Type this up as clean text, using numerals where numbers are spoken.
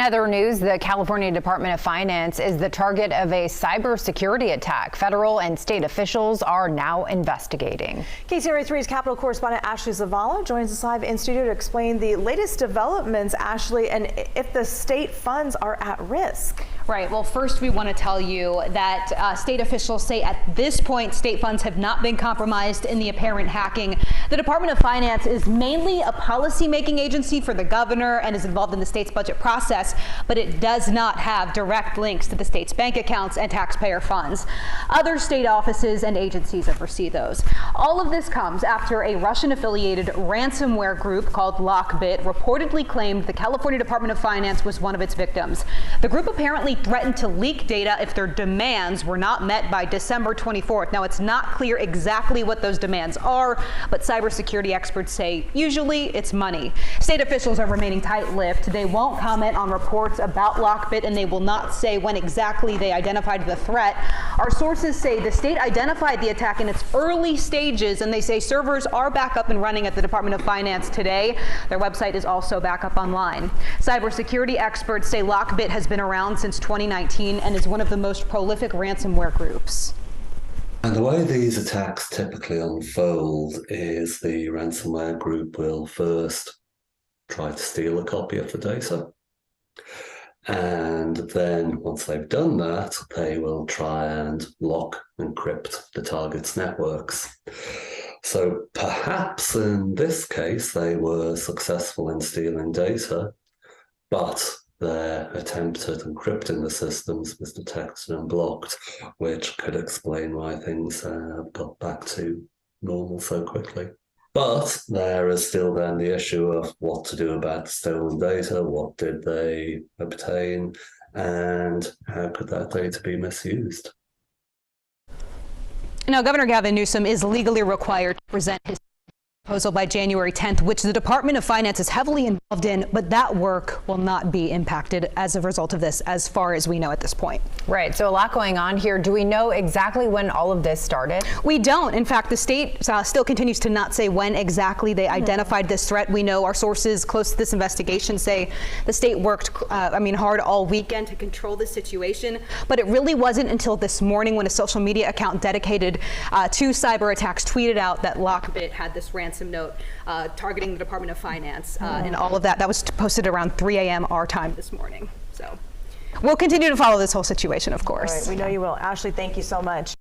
In other news, the California Department of Finance is the target of a cybersecurity attack. Federal and state officials are now investigating. KCRA 3's Capitol correspondent Ashley Zavala joins us live in studio to explain the latest developments, Ashley, and if the state funds are at risk. Right. Well, first we want to tell you that state officials say at this point state funds have not been compromised in the apparent hacking. The Department of Finance is mainly a policy-making agency for the governor and is involved in the state's budget process, but it does not have direct links to the state's bank accounts and taxpayer funds. Other state offices and agencies oversee those. All of this comes after a Russian-affiliated ransomware group called Lockbit reportedly claimed the California Department of Finance was one of its victims. The group apparently threatened to leak data if their demands were not met by December 24th. Now, it's not clear exactly what those demands are, but cybersecurity experts say usually it's money. State officials are remaining tight-lipped. They won't comment on reports about Lockbit, and they will not say when exactly they identified the threat. Our sources say the state identified the attack in its early stages, and they say servers are back up and running at the Department of Finance today. Their website is also back up online. Cybersecurity experts say Lockbit has been around since 2019 and is one of the most prolific ransomware groups. And the way these attacks typically unfold is the ransomware group will first try to steal a copy of the data. And then once they've done that, they will try and lock and encrypt the target's networks. So perhaps in this case, they were successful in stealing data, but their attempt at encrypting the systems was detected and blocked, which could explain why things got back to normal so quickly. But there is still then the issue of what to do about stolen data, what did they obtain, and how could that data be misused? Now, Governor Gavin Newsom is legally required to present his proposal by January 10th, which the Department of Finance is heavily involved in, but that work will not be impacted as a result of this, as far as we know at this point. Right. So a lot going on here. Do we know exactly when all of this started? We don't. In fact, the state still continues to not say when exactly they identified this threat. We know our sources close to this investigation say the state worked, hard all weekend to control this situation, but it really wasn't until this morning when a social media account dedicated to cyber attacks tweeted out that Lockbit had this ransom note targeting the Department of Finance and all of that. That was posted around 3 a.m. our time this morning. So we'll continue to follow this whole situation, of course. All right, we know you will. Ashley, thank you so much.